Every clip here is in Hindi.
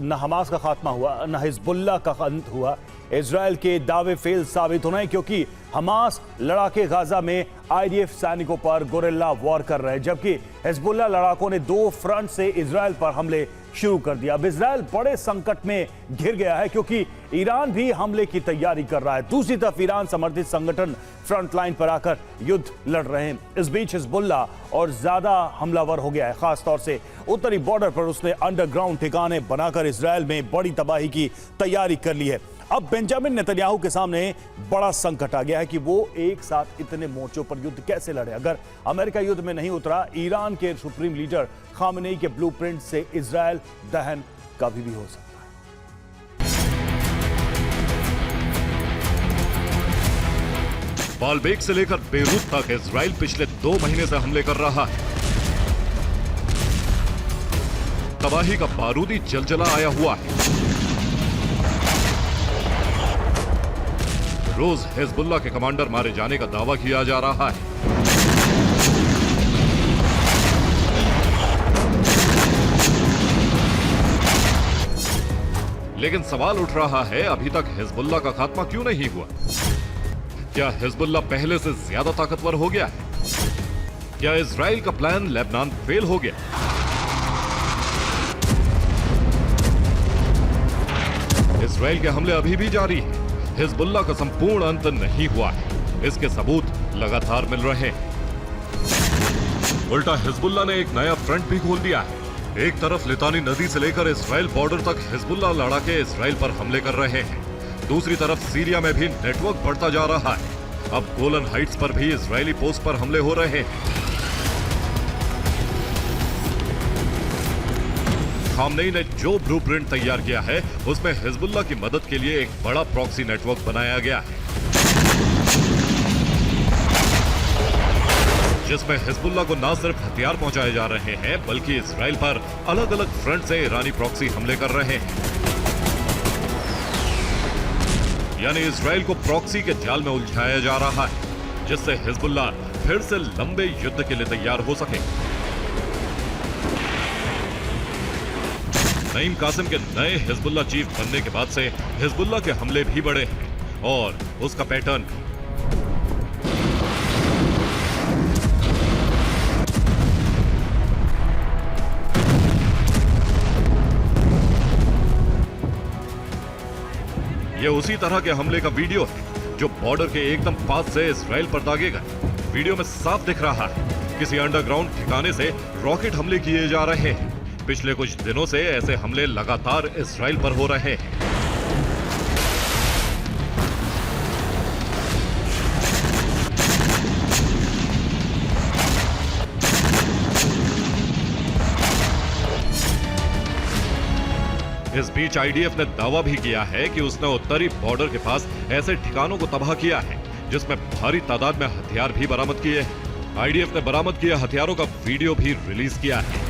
न हमास का खात्मा हुआ, न हिजबुल्लाह का अंत हुआ। इजराइल के दावे फेल साबित होने क्योंकि हमास लड़ाके गाजा में आईडीएफ सैनिकों पर गोरिल्ला वॉर कर रहे हैं, जबकि हिजबुल्लाह लड़ाकों ने 2 फ्रंट से इजराइल पर हमले शुरू कर दिया। अब इजराइल बड़े संकट में घिर गया है क्योंकि ईरान भी हमले की तैयारी कर रहा है। दूसरी तरफ ईरान समर्थित संगठन फ्रंट लाइन पर आकर युद्ध लड़ रहे हैं। इस बीच हिजबुल्लाह और ज्यादा हमलावर हो गया है, खासतौर से उत्तरी बॉर्डर पर उसने अंडरग्राउंड ठिकाने बनाकर इजराइल में बड़ी तबाही की तैयारी कर ली है। अब बेंजामिन नेतन्याहू के सामने बड़ा संकट आ गया है कि वो एक साथ इतने मोर्चों पर युद्ध कैसे लड़े। अगर अमेरिका युद्ध में नहीं उतरा, ईरान के सुप्रीम लीडर खामेनेई के ब्लूप्रिंट से इजराइल दहन कभी भी हो सकता है। बालबेक से लेकर बेरूत तक इजराइल पिछले 2 महीने से हमले कर रहा है। तबाही का बारूदी जलजला आया हुआ है। रोज हिजबुल्लाह के कमांडर मारे जाने का दावा किया जा रहा है। लेकिन सवाल उठ रहा है, अभी तक हिजबुल्लाह का खात्मा क्यों नहीं हुआ? क्या हिजबुल्लाह पहले से ज्यादा ताकतवर हो गया है? क्या इजराइल का प्लान लेबनान फेल हो गया? इजराइल के हमले अभी भी जारी हैं। हिजबुल्लाह का संपूर्ण अंत नहीं हुआ है, इसके सबूत लगातार मिल रहे हैं। उल्टा हिजबुल्लाह ने एक नया फ्रंट भी खोल दिया है। एक तरफ लितानी नदी से लेकर इजराइल बॉर्डर तक हिजबुल्लाह लड़ाके इजराइल पर हमले कर रहे हैं, दूसरी तरफ सीरिया में भी नेटवर्क बढ़ता जा रहा है। अब गोलन हाइट्स पर भी इजरायली पोस्ट पर हमले हो रहे हैं। खामनेई ने जो ब्लूप्रिंट तैयार किया है, उसमें हिजबुल्लाह की मदद के लिए एक बड़ा प्रॉक्सी नेटवर्क बनाया गया है, जिसमें हिजबुल्लाह को न सिर्फ हथियार पहुंचाए जा रहे हैं, बल्कि इजराइल पर अलग अलग फ्रंट से ईरानी प्रॉक्सी हमले कर रहे हैं। यानी इजराइल को प्रॉक्सी के जाल में उलझाया जा रहा है, जिससे हिजबुल्लाह फिर से लंबे युद्ध के लिए तैयार हो सके। नईम कासिम के नए हिजबुल्लाह चीफ बनने के बाद से हिजबुल्लाह के हमले भी बढ़े हैं और उसका पैटर्न ये उसी तरह के हमले का वीडियो है जो बॉर्डर के एकदम पास से इजराइल पर दागे गए। वीडियो में साफ दिख रहा है किसी अंडरग्राउंड ठिकाने से रॉकेट हमले किए जा रहे हैं। पिछले कुछ दिनों से ऐसे हमले लगातार इजराइल पर हो रहे हैं। इस बीच आईडीएफ ने दावा भी किया है कि उसने उत्तरी बॉर्डर के पास ऐसे ठिकानों को तबाह किया है जिसमें भारी तादाद में हथियार भी बरामद किए हैं। आईडीएफ ने बरामद किए हथियारों का वीडियो भी रिलीज किया है।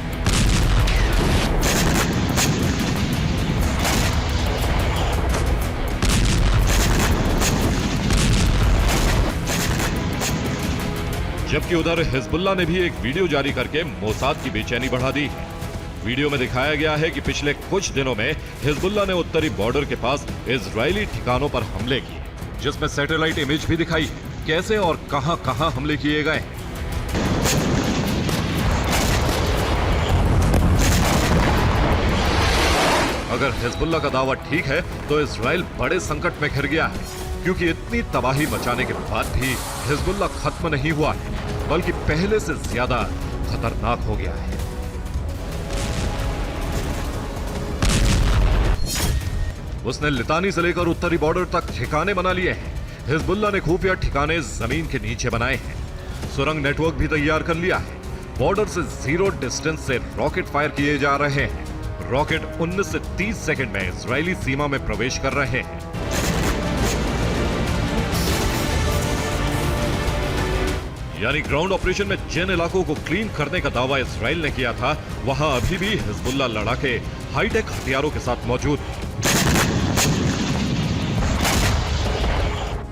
जबकि उधर हिजबुल्लाह ने भी एक वीडियो जारी करके मोसाद की बेचैनी बढ़ा दी है। वीडियो में दिखाया गया है कि पिछले कुछ दिनों में हिजबुल्लाह ने उत्तरी बॉर्डर के पास इजरायली ठिकानों पर हमले किए, जिसमें सैटेलाइट इमेज भी दिखाई कैसे और कहां-कहां हमले किए गए। अगर हिजबुल्लाह का दावा ठीक है तो इजराइल बड़े संकट में घिर गया है, क्योंकि इतनी तबाही मचाने के बाद भी हिजबुल्लाह खत्म नहीं हुआ है, बल्कि पहले से ज्यादा खतरनाक हो गया है। उसने लितानी से लेकर उत्तरी बॉर्डर तक ठिकाने बना लिए हैं। हिजबुल्लाह ने खुफिया ठिकाने जमीन के नीचे बनाए हैं, सुरंग नेटवर्क भी तैयार कर लिया है। बॉर्डर से 0 डिस्टेंस से रॉकेट फायर किए जा रहे हैं। रॉकेट 19 से 30 सेकंड में इजरायली सीमा में प्रवेश कर रहे हैं। यानी ग्राउंड ऑपरेशन में जिन इलाकों को क्लीन करने का दावा इजराइल ने किया था, वहां अभी भी हिजबुल्लाह लड़ाके हाईटेक हथियारों के साथ मौजूद हैं।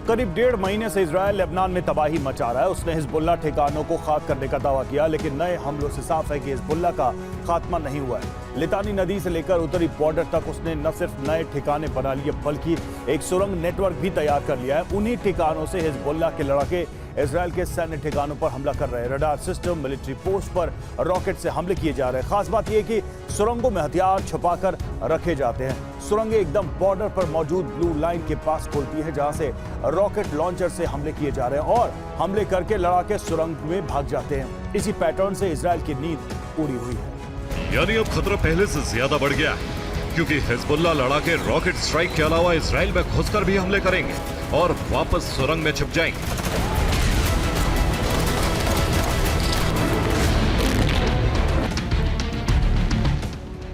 करीब 1.5 महीने से इजरायल लेबनान में तबाही मचा रहा है। उसने हिजबुल्लाह ठिकानों को खाक करने का दावा किया, लेकिन नए हमलों से साफ है कि हिजबुल्लाह का खात्मा नहीं हुआ है। लितानी नदी से लेकर उत्तरी बॉर्डर तक उसने न सिर्फ नए ठिकाने बना लिए बल्कि एक सुरंग नेटवर्क भी तैयार कर लिया है। उन्हीं ठिकानों से हिजबुल्लाह के लड़ाके इजरायल के सैन्य ठिकानों पर हमला कर रहे हैं। रडार सिस्टम, मिलिट्री पोस्ट पर रॉकेट से हमले किए जा रहे हैं। खास बात यह कि सुरंगों में हथियार छुपाकर रखे जाते हैं। सुरंगें एकदम बॉर्डर पर मौजूद ब्लू लाइन के पास खुलती है, जहां से रॉकेट लॉन्चर से हमले किए जा रहे हैं और हमले करके लड़ाके सुरंग में भाग जाते हैं। इसी पैटर्न से इजरायल की नींद उड़ी हुई है। यानी अब खतरा पहले से ज्यादा बढ़ गया है, क्योंकि हिजबुल्लाह लड़ाके रॉकेट स्ट्राइक के अलावा इजराइल में घुसकर भी हमले करेंगे और वापस सुरंग में छिप जाएंगे।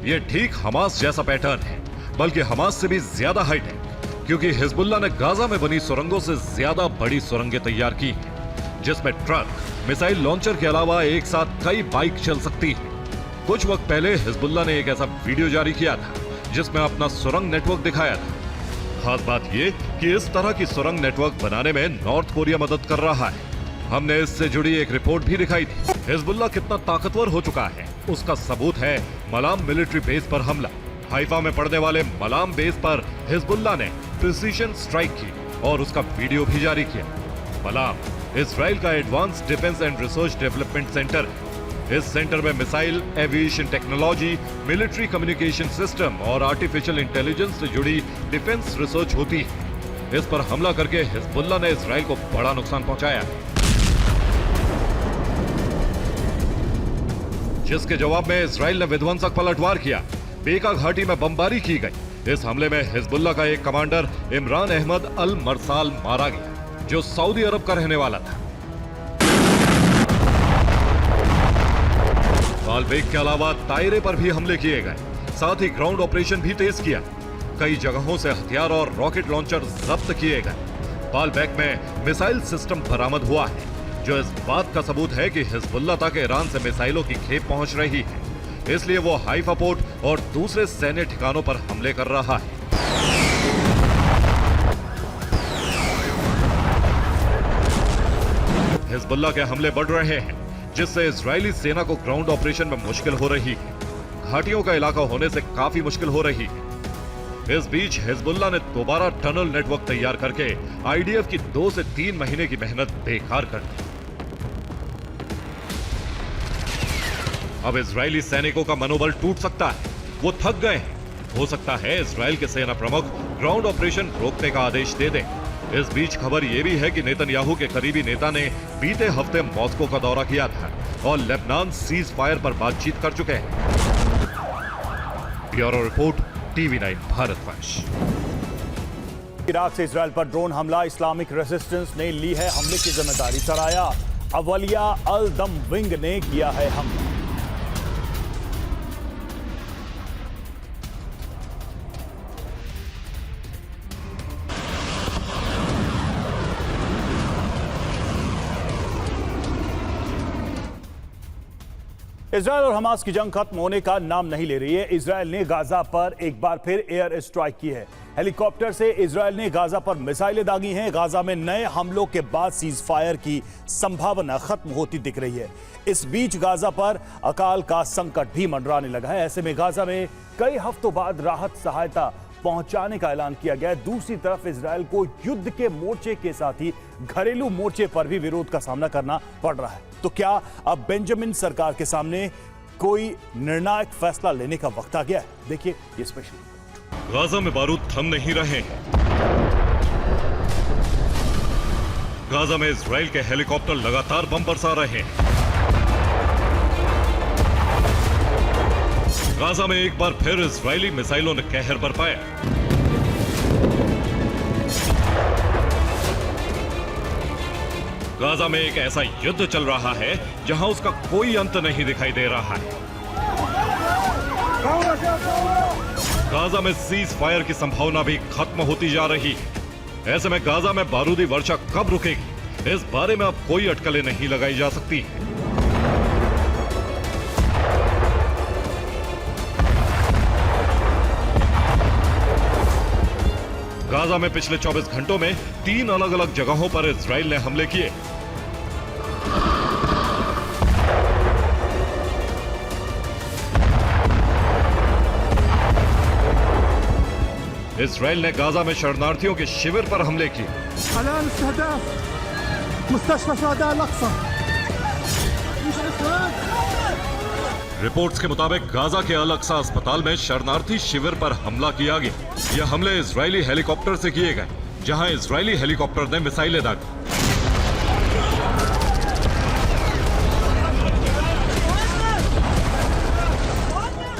ये ठीक हमास जैसा पैटर्न है, बल्कि हमास से भी ज्यादा हाईटेक, क्योंकि हिजबुल्लाह ने गाजा में बनी सुरंगों से ज्यादा बड़ी सुरंगें तैयार की हैं, जिसमें ट्रक, मिसाइल लॉन्चर के अलावा एक साथ कई बाइक चल सकती हैं। कुछ वक्त पहले हिजबुल्लाह ने एक ऐसा वीडियो जारी किया था जिसमें अपना सुरंग नेटवर्क दिखाया था। खास बात यह कि इस तरह की सुरंग नेटवर्क बनाने में नॉर्थ कोरिया मदद कर रहा है। हमने इससे जुड़ी एक रिपोर्ट भी दिखाई थी। हिजबुल्लाह कितना ताकतवर हो चुका है उसका सबूत है मलाम मिलिट्री बेस पर हमला। हाइफा में पड़ने वाले मलाम बेस पर हिजबुल्लाह ने प्रिसीजन स्ट्राइक की और उसका वीडियो भी जारी किया। मलाम इजराइल का advance defence and research development centre है। इस सेंटर में missile, aviation technology, military communication system और आर्टिफिशियल इंटेलिजेंस से जुड़ी डिफेंस रिसर्च होती है। इस पर हमला करके हिजबुल्लाह ने इजराइल को बड़ा नुकसान पहुंचाया, जिसके जवाब में इजराइल ने विध्वंसक पलटवार किया। बेका घाटी में बमबारी की गई। इस हमले में हिजबुल्लाह का एक कमांडर इमरान अहमद अल मरसाल मारा गया, जो सऊदी अरब का रहने वाला था। बालबेक के अलावा दायरे पर भी हमले किए गए, साथ ही ग्राउंड ऑपरेशन भी तेज किया। कई जगहों से हथियार और रॉकेट लॉन्चर जब्त किए गए। बालबेक में मिसाइल सिस्टम बरामद हुआ है, जो इस बात का सबूत है कि हिजबुल्लाह तक ईरान से मिसाइलों की खेप पहुंच रही है। इसलिए वो हाइफा पोर्ट और दूसरे सैन्य ठिकानों पर हमले कर रहा है। हिजबुल्लाह के हमले बढ़ रहे हैं, जिससे इजरायली सेना को ग्राउंड ऑपरेशन में मुश्किल हो रही है। घाटियों का इलाका होने से काफी मुश्किल हो रही है। इस बीच हिजबुल्लाह ने दोबारा टनल नेटवर्क तैयार करके आईडीएफ की 2 से 3 महीने की मेहनत बेकार कर दी। अब इजरायली सैनिकों का मनोबल टूट सकता है, वो थक गए हैं। हो सकता है इजरायल के सेना प्रमुख ग्राउंड ऑपरेशन रोकने का आदेश दे दें। इस बीच खबर यह भी है कि नेतन्याहू के करीबी नेता ने बीते हफ्ते मॉस्को का दौरा किया था और लेबनान सीज फायर पर बातचीत कर चुके हैं। Bureau report, TV9 भारतवंश। इराक से इजरायल पर ड्रोन हमला, इस्लामिक रेजिस्टेंस ने ली है हमले की जिम्मेदारी। सराया अवलिया अल दम विंग ने किया है हमला। इजरायल और हमास की जंग खत्म होने का नाम नहीं ले रही है। इजरायल ने गाजा पर एक बार फिर एयर स्ट्राइक की है। हेलीकॉप्टर से इजरायल ने गाजा पर मिसाइलें दागी हैं। गाजा में नए हमलों के बाद सीज फायर की संभावना खत्म होती दिख रही है। इस बीच गाजा पर अकाल का संकट भी मंडराने लगा है। ऐसे में गाजा में कई हफ्तों बाद राहत सहायता पहुंचाने का ऐलान किया गया है। दूसरी तरफ इजरायल को युद्ध के मोर्चे के साथ ही घरेलू मोर्चे पर भी विरोध का सामना करना पड़ रहा है। तो क्या अब बेंजामिन सरकार के सामने कोई निर्णायक फैसला लेने का वक्त आ गया है? देखिए ये स्पेशल। गाजा में बारूद थम नहीं रहे हैं। गाजा में इजरायल के हेलीकॉप्टर लगातार बम बरसा रहे हैं। गाजा में एक बार फिर इजरायली मिसाइलों ने कहर बरपाया। गाजा में एक ऐसा युद्ध चल रहा है जहां उसका कोई अंत नहीं दिखाई दे रहा है। गाजा में सीज फायर की संभावना भी खत्म होती जा रही है। ऐसे में गाजा में बारूदी वर्षा कब रुकेगी, इस बारे में अब कोई अटकलें नहीं लगाई जा सकती। गाजा में पिछले 24 घंटों में 3 अलग अलग जगहों पर इजराइल ने हमले किए। इजराइल ने गाजा में शरणार्थियों के शिविर पर हमले किए। रिपोर्ट्स के मुताबिक गाजा के अल अक्सा अस्पताल में शरणार्थी शिविर पर हमला किया गया। यह हमले इजरायली हेलीकॉप्टर से किए गए, जहां इजरायली हेलीकॉप्टर ने मिसाइलें दागी।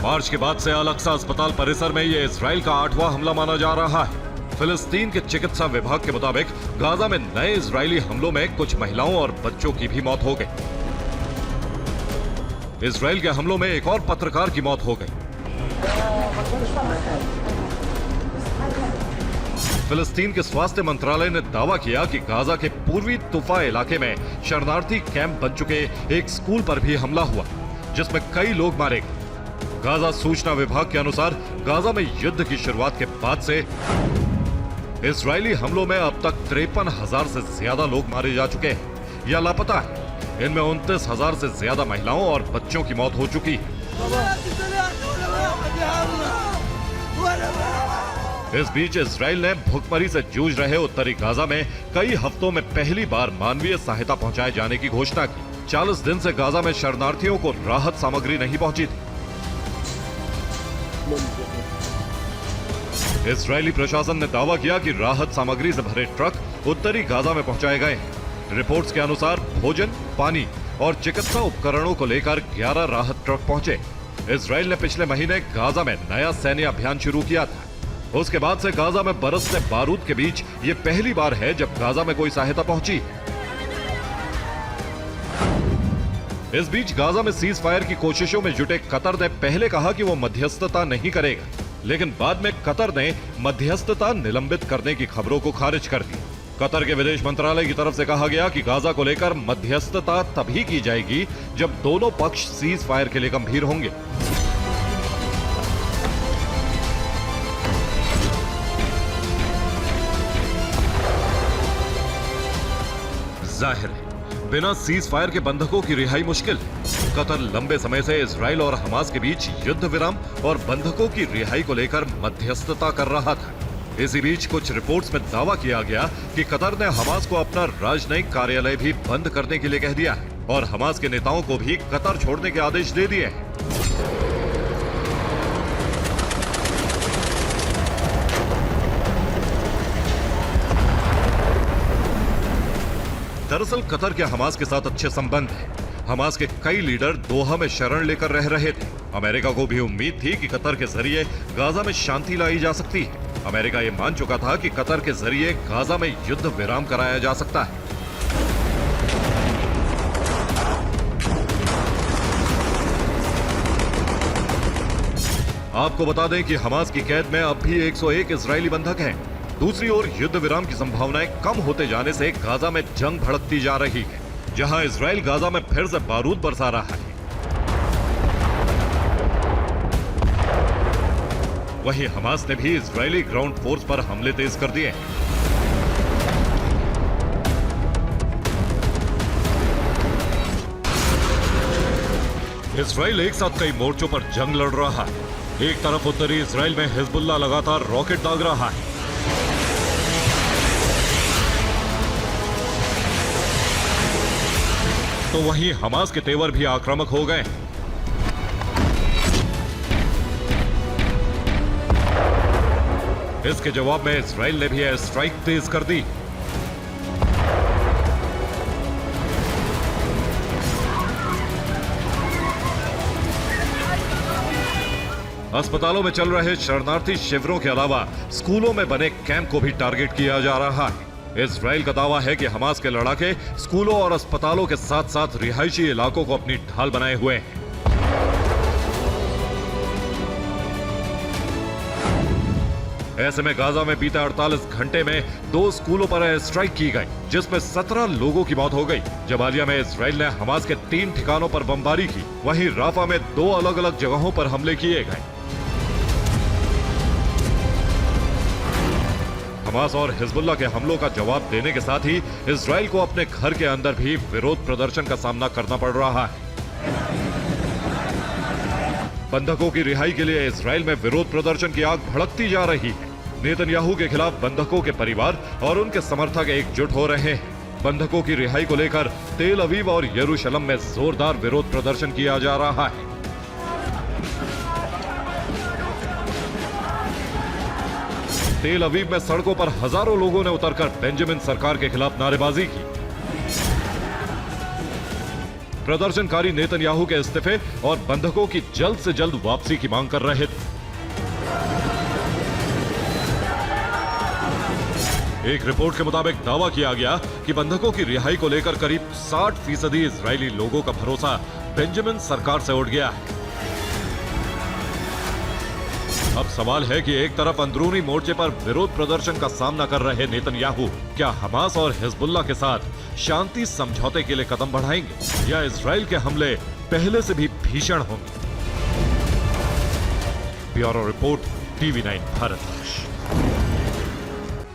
मार्च के बाद से अल अक्सा अस्पताल परिसर में यह इजराइल का 8वां हमला माना जा रहा है। फिलिस्तीन के चिकित्सा विभाग के मुताबिक गाजा में नए इजरायली हमलों में कुछ महिलाओं और बच्चों की भी मौत हो गई। इजराइल के हमलों में एक और पत्रकार की मौत हो गई। फिलिस्तीन के स्वास्थ्य मंत्रालय ने दावा किया कि गाजा के पूर्वी तुफा इलाके में शरणार्थी कैंप बन चुके एक स्कूल पर भी हमला हुआ, जिसमें कई लोग मारे गए। गाजा सूचना विभाग के अनुसार गाजा में युद्ध की शुरुआत के बाद से इजरायली हमलों में अब तक 53,000 से ज्यादा लोग मारे जा चुके हैं या लापता है। इनमें 29,000 से ज्यादा महिलाओं और बच्चों की मौत हो चुकी है। इस बीच इजराइल ने भुखमरी से जूझ रहे उत्तरी गाजा में कई हफ्तों में पहली बार मानवीय सहायता पहुंचाए जाने की घोषणा की। 40 दिन से गाजा में शरणार्थियों को राहत सामग्री नहीं पहुंची थी। इजरायली प्रशासन ने दावा किया कि राहत सामग्री से भरे ट्रक उत्तरी गाजा में पहुंचाए गए हैं। रिपोर्ट्स के अनुसार भोजन, पानी और चिकित्सा उपकरणों को लेकर 11 राहत ट्रक पहुंचे। इजराइल ने पिछले महीने गाजा में नया सैन्य अभियान शुरू किया था। उसके बाद से गाजा में बरसते बारूद के बीच ये पहली बार है जब गाजा में कोई सहायता पहुंची। इस बीच गाजा में सीज फायर की कोशिशों में जुटे कतर ने पहले कहा कि वो मध्यस्थता नहीं करेगा, लेकिन बाद में कतर ने मध्यस्थता निलंबित करने की खबरों को खारिज कर दी। कतर के विदेश मंत्रालय की तरफ से कहा गया कि गाजा को लेकर मध्यस्थता तभी की जाएगी जब दोनों पक्ष सीज फायर के लिए गंभीर होंगे। जाहिर है बिना सीज फायर के बंधकों की रिहाई मुश्किल। कतर लंबे समय से इजराइल और हमास के बीच युद्ध विराम और बंधकों की रिहाई को लेकर मध्यस्थता कर रहा था। इसी बीच कुछ रिपोर्ट्स में दावा किया गया कि कतर ने हमास को अपना राजनयिक कार्यालय भी बंद करने के लिए कह दिया है और हमास के नेताओं को भी कतर छोड़ने के आदेश दे दिए हैं। दरअसल कतर के हमास के साथ अच्छे संबंध हैं। हमास के कई लीडर दोहा में शरण लेकर रह रहे थे। अमेरिका को भी उम्मीद थी कि कतर के जरिए गाजा में शांति लाई जा सकती है। अमेरिका ये मान चुका था कि कतर के जरिए गाजा में युद्ध विराम कराया जा सकता है। आपको बता दें कि हमास की कैद में अब भी 101 इजरायली बंधक हैं। दूसरी ओर युद्ध विराम की संभावनाएं कम होते जाने से गाजा में जंग भड़कती जा रही है, जहां इजराइल गाजा में फिर से बारूद बरसा रहा है। वहीं हमास ने भी इजरायली ग्राउंड फोर्स पर हमले तेज कर दिए। इजराइल एक साथ कई मोर्चों पर जंग लड़ रहा है। एक तरफ उत्तरी इजराइल में हिजबुल्लाह लगातार रॉकेट दाग रहा है, तो वहीं हमास के तेवर भी आक्रामक हो गए। इसके जवाब में इजराइल ने भी एयर स्ट्राइक तेज कर दी। अस्पतालों में चल रहे शरणार्थी शिविरों के अलावा स्कूलों में बने कैंप को भी टारगेट किया जा रहा है। इजराइल का दावा है कि हमास के लड़ाके स्कूलों और अस्पतालों के साथ साथ रिहायशी इलाकों को अपनी ढाल बनाए हुए हैं। ऐसे में गाजा में बीते 48 घंटे में 2 स्कूलों पर एयर स्ट्राइक की गई, जिसमें 17 लोगों की मौत हो गई। जबालिया में इजराइल ने हमास के 3 ठिकानों पर बमबारी की। वहीं राफा में 2 अलग अलग जगहों पर हमले किए गए। हमास और हिजबुल्लाह के हमलों का जवाब देने के साथ ही इजराइल को अपने घर के अंदर भी विरोध प्रदर्शन का सामना करना पड़ रहा है। बंधकों की रिहाई के लिए इजराइल में विरोध प्रदर्शन की आग भड़कती जा रही है। नेतन्याहू के खिलाफ बंधकों के परिवार और उनके समर्थक एकजुट हो रहे हैं। बंधकों की रिहाई को लेकर तेल अवीव और यरूशलेम में जोरदार विरोध प्रदर्शन किया जा रहा है। तेल अवीव में सड़कों पर हजारों लोगों ने उतरकर बेंजामिन सरकार के खिलाफ नारेबाजी की। प्रदर्शनकारी नेतन्याहू के इस्तीफे और बंधकों की जल्द से जल्द वापसी की मांग कर रहे थे। एक रिपोर्ट के मुताबिक दावा किया गया कि बंधकों की रिहाई को लेकर करीब 60% इजरायली लोगों का भरोसा बेंजामिन सरकार से उठ गया है। अब सवाल है कि एक तरफ अंदरूनी मोर्चे पर विरोध प्रदर्शन का सामना कर रहे नेतन्याहू क्या हमास और हिजबुल्लाह के साथ शांति समझौते के लिए कदम बढ़ाएंगे या इजराइल के हमले पहले से भी भीषण होंगे। Bureau report, TV9 Bharatvarsh.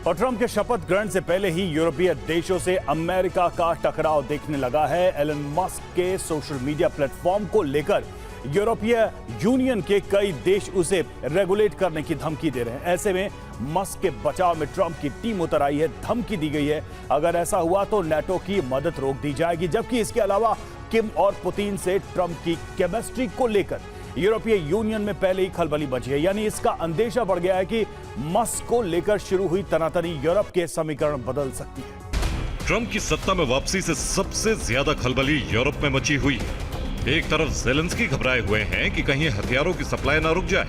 और ट्रंप के शपथ ग्रहण से पहले ही यूरोपीय देशों से अमेरिका का टकराव देखने लगा है। एलन मस्क के सोशल मीडिया प्लेटफॉर्म को लेकर यूरोपीय यूनियन के कई देश उसे रेगुलेट करने की धमकी दे रहे हैं। ऐसे में मस्क के बचाव में ट्रंप की टीम उतर आई है। धमकी दी गई है अगर ऐसा हुआ तो नाटो की मदद रोक दी जाएगी। जबकि इसके अलावा किम और पुतिन से ट्रंप की केमिस्ट्री को लेकर यूरोपीय यूनियन में पहले ही खलबली मची है। यानी इसका अंदेशा बढ़ गया है कि मस्क को लेकर शुरू हुई तनातनी यूरोप के समीकरण बदल सकती है। ट्रंप की सत्ता में वापसी से सबसे ज्यादा खलबली यूरोप में मची हुई है। एक तरफ ज़ेलेंस्की घबराए हुए हैं कि कहीं हथियारों की सप्लाई ना रुक जाए,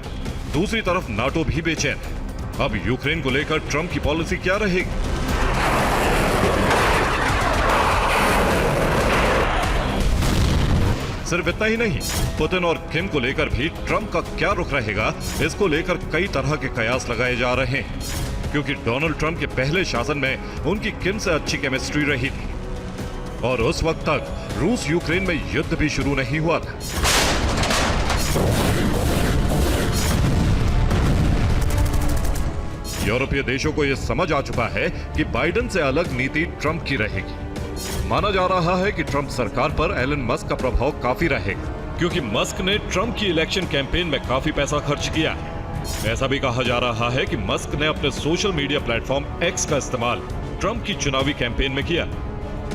दूसरी तरफ नाटो भी बेचैन है। अब यूक्रेन को लेकर ट्रंप की पॉलिसी क्या रहेगी? सिर्फ इतना ही नहीं, पुतिन और किम को लेकर भी ट्रंप का क्या रुख रहेगा, इसको लेकर कई तरह के कयास लगाए जा रहे हैं। क्योंकि डोनाल्ड ट्रंप के पहले शासन में उनकी किम से अच्छी केमिस्ट्री रही थी और उस वक्त तक रूस यूक्रेन में युद्ध भी शुरू नहीं हुआ था। यूरोपीय देशों को यह समझ आ चुका है कि बाइडेन से अलग नीति ट्रंप की रहेगी। माना जा रहा है कि ट्रंप सरकार पर एलन मस्क का प्रभाव काफी रहेगा, क्योंकि मस्क ने ट्रंप की इलेक्शन कैंपेन में काफी पैसा खर्च किया है। ऐसा भी कहा जा रहा है कि मस्क ने अपने सोशल मीडिया प्लेटफॉर्म एक्स का इस्तेमाल ट्रंप की चुनावी कैंपेन में किया।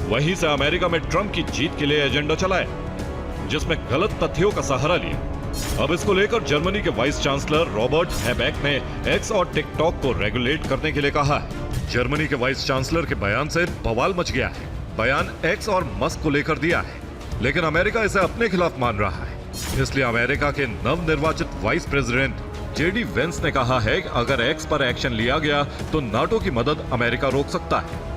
वहीं से अमेरिका में ट्रंप की जीत के लिए एजेंडा चलाया, जिसमें गलत तथ्यों का सहारा लिया। अब इसको लेकर जर्मनी के वाइस चांसलर रॉबर्ट हैबेक ने एक्स और टिकटॉक को रेगुलेट करने के लिए कहा है। जर्मनी के वाइस चांसलर के बयान से बवाल मच गया है। बयान एक्स और मस्क को लेकर दिया है, लेकिन अमेरिका इसे अपने खिलाफ मान रहा है। इसलिए अमेरिका के नवनिर्वाचित वाइस प्रेसिडेंट जेडी वेंस ने कहा है कि अगर एक्स पर एक्शन लिया गया तो नाटो की मदद अमेरिका रोक सकता है।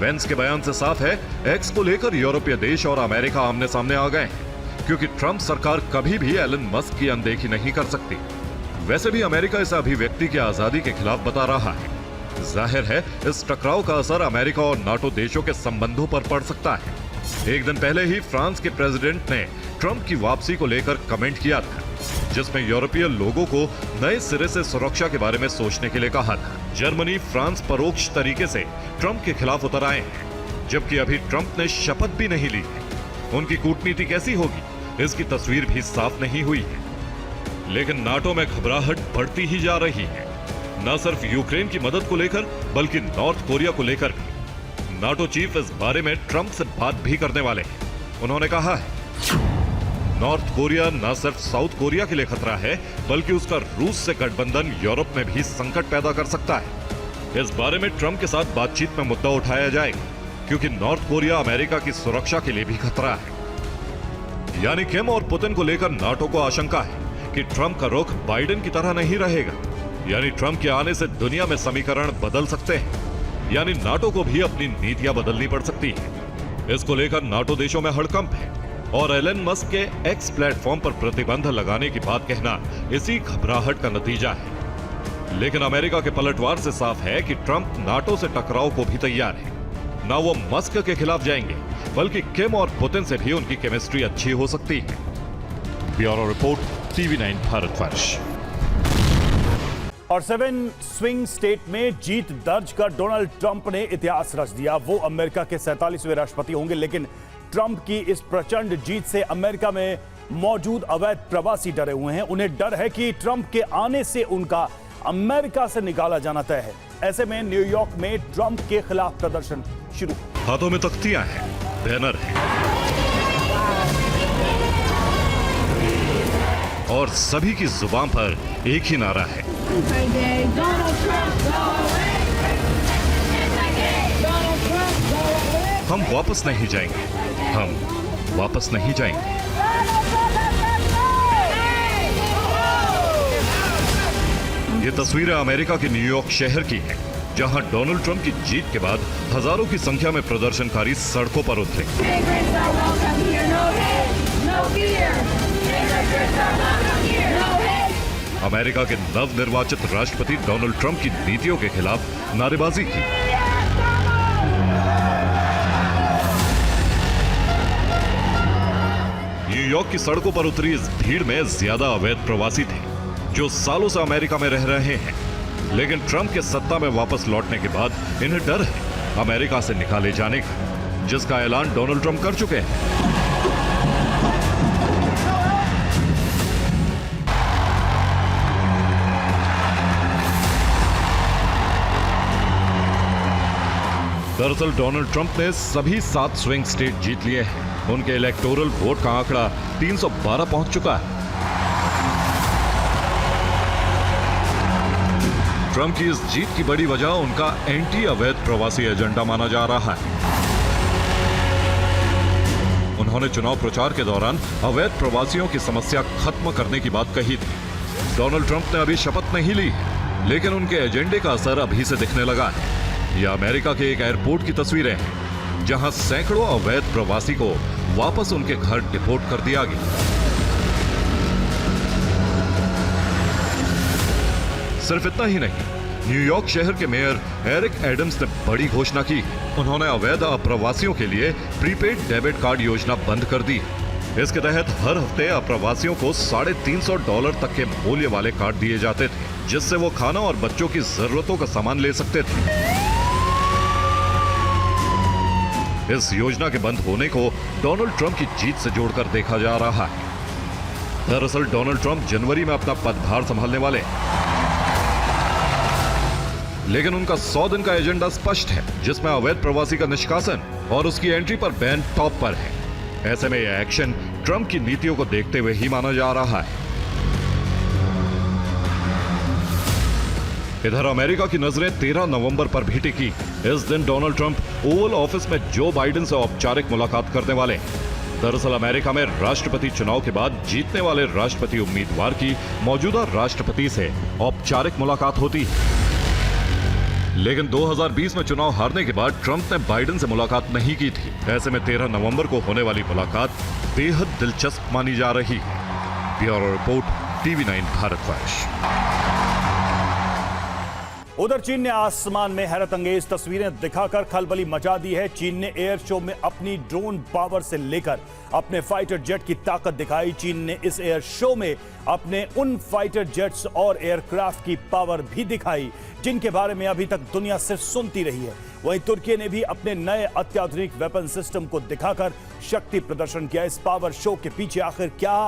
वेंस के बयान से साफ है, एक्स को लेकर यूरोपीय देश और अमेरिका आमने सामने आ गए हैं, क्योंकि ट्रंप सरकार कभी भी एलन मस्क की अनदेखी नहीं कर सकती। वैसे भी अमेरिका इस अभिव्यक्ति की आजादी के खिलाफ बता रहा है। जाहिर है इस टकराव का असर अमेरिका और नाटो देशों के संबंधों पर पड़ सकता है। एक दिन पहले ही फ्रांस के प्रेसिडेंट ने ट्रंप की वापसी को लेकर कमेंट किया था, जिसमें यूरोपीय लोगों को नए सिरे से सुरक्षा के बारे में सोचने के लिए कहा था। जर्मनी, फ्रांस परोक्ष तरीके से ट्रंप के खिलाफ उतर आए हैं, जबकि अभी ट्रंप ने शपथ भी नहीं ली है। उनकी कूटनीति कैसी होगी, इसकी तस्वीर भी साफ नहीं हुई है। लेकिन नाटो में घबराहट बढ़ती ही जा रही है, न सिर्फ यूक्रेन की मदद को लेकर बल्कि नॉर्थ कोरिया को लेकर भी। नाटो चीफ इस बारे में ट्रंप से बात भी करने वाले हैं। उन्होंने कहा है, नॉर्थ कोरिया न सिर्फ साउथ कोरिया के लिए खतरा है, बल्कि उसका रूस से गठबंधन यूरोप में भी संकट पैदा कर सकता है। इस बारे में ट्रंप के साथ बातचीत में मुद्दा उठाया जाएगा, क्योंकि नॉर्थ कोरिया अमेरिका की सुरक्षा के लिए भी खतरा है। यानी किम और पुतिन को लेकर नाटो को आशंका है कि ट्रंप का रुख बाइडेन की तरह नहीं रहेगा। यानी ट्रंप के आने से दुनिया में समीकरण बदल सकते हैं, यानी नाटो को भी अपनी नीतियां बदलनी पड़ सकती है। इसको लेकर नाटो देशों में हड़कंप है और एलन मस्क के एक्स प्लेटफॉर्म पर प्रतिबंध लगाने की बात कहना इसी घबराहट का नतीजा है। लेकिन अमेरिका के पलटवार से साफ है कि ट्रंप नाटो से टकराव को भी तैयार है। ना वो मस्क के खिलाफ जाएंगे, बल्कि किम और पुतिन से भी उनकी केमिस्ट्री अच्छी हो सकती है। Bureau report, TV9 Bharatvarsh. और 7 स्विंग स्टेट में जीत दर्ज कर डोनाल्ड ट्रंप ने इतिहास रच दिया। वो अमेरिका के 47वें राष्ट्रपति होंगे, लेकिन ट्रंप की इस प्रचंड जीत से अमेरिका में मौजूद अवैध प्रवासी डरे हुए हैं। उन्हें डर है कि ट्रंप के आने से उनका अमेरिका से निकाला जाना तय है। ऐसे में न्यूयॉर्क में ट्रंप के खिलाफ प्रदर्शन शुरू। हाथों में तख्तियां हैं, बैनर हैं और सभी की जुबान पर एक ही नारा है, हम वापस नहीं जाएंगे, हम वापस नहीं जाएंगे। ये तस्वीरें अमेरिका के न्यूयॉर्क शहर की हैं, जहां डोनाल्ड ट्रंप की जीत के बाद हजारों की संख्या में प्रदर्शनकारी सड़कों पर उतरे। अमेरिका के नवनिर्वाचित राष्ट्रपति डोनाल्ड ट्रंप की नीतियों के खिलाफ नारेबाजी की। न्यूयॉर्क की सड़कों पर उतरी इस भीड़ में ज्यादा अवैध प्रवासी थे जो सालों से अमेरिका में रह रहे हैं, लेकिन ट्रंप के सत्ता में वापस लौटने के बाद इन्हें डर है अमेरिका से निकाले जाने का, जिसका ऐलान डोनाल्ड ट्रंप कर चुके हैं। दरअसल डोनाल्ड ट्रंप ने सभी 7 स्विंग स्टेट जीत लिए हैं। उनके इलेक्टोरल वोट का आंकड़ा 312 पहुंच चुका है। ट्रंप की इस जीत की बड़ी वजह उनका एंटी अवैध प्रवासी एजेंडा माना जा रहा है। उन्होंने चुनाव प्रचार के दौरान अवैध प्रवासियों की समस्या खत्म करने की बात कही थी। डोनाल्ड ट्रंप ने अभी शपथ नहीं ली है, लेकिन उनके एजेंडे का असर अभी से दिखने लगा है। यह अमेरिका के एक एयरपोर्ट की तस्वीरें हैं, जहां सैकड़ों अवैध प्रवासी को वापस उनके घर डिपोर्ट कर दिया गया। सिर्फ इतना ही नहीं, न्यूयॉर्क शहर के मेयर एरिक एडम्स ने बड़ी घोषणा की। उन्होंने अवैध अप्रवासियों के लिए प्रीपेड डेबिट कार्ड योजना बंद कर दी। इसके तहत हर हफ्ते अप्रवासियों को $350 तक के मूल्य वाले कार्ड दिए जाते थे, जिससे वो खाना और बच्चों की जरूरतों का सामान ले सकते थे। इस योजना के बंद होने को डोनाल्ड ट्रंप की जीत से जोड़कर देखा जा रहा है। दरअसल डोनाल्ड ट्रंप जनवरी में अपना पदभार संभालने वाले, लेकिन उनका 100 दिन का एजेंडा स्पष्ट है, जिसमें अवैध प्रवासी का निष्कासन और उसकी एंट्री पर बैन टॉप पर है। ऐसे में यह एक्शन ट्रंप की नीतियों को देखते हुए ही माना जा रहा है। इधर अमेरिका की नजरें 13 नवंबर पर भी टिकी। इस दिन डोनाल्ड ट्रंप ओवल ऑफिस में जो बाइडेन से औपचारिक मुलाकात करने वाले। दरअसल अमेरिका में राष्ट्रपति चुनाव के बाद जीतने वाले राष्ट्रपति उम्मीदवार की मौजूदा राष्ट्रपति से औपचारिक मुलाकात होती है। लेकिन 2020 में चुनाव हारने के बाद ट्रंप ने बाइडेन से मुलाकात नहीं की थी। ऐसे में 13 नवंबर को होने वाली मुलाकात बेहद दिलचस्प मानी जा रही है। Bureau report, TV9 Bharatvarsh. उधर चीन ने आसमान में हैरत अंगेज तस्वीरें दिखाकर खलबली मचा दी है। चीन ने एयर शो में अपनी ड्रोन पावर से लेकर अपने फाइटर जेट की ताकत दिखाई। चीन ने इस एयर शो में अपने उन फाइटर जेट्स और एयरक्राफ्ट की पावर भी दिखाई जिनके बारे में अभी तक दुनिया सिर्फ सुनती रही है। वहीं तुर्की ने भी अपने नए अत्याधुनिक वेपन सिस्टम को दिखाकर शक्ति प्रदर्शन किया। इस पावर शो के पीछे आखिर क्या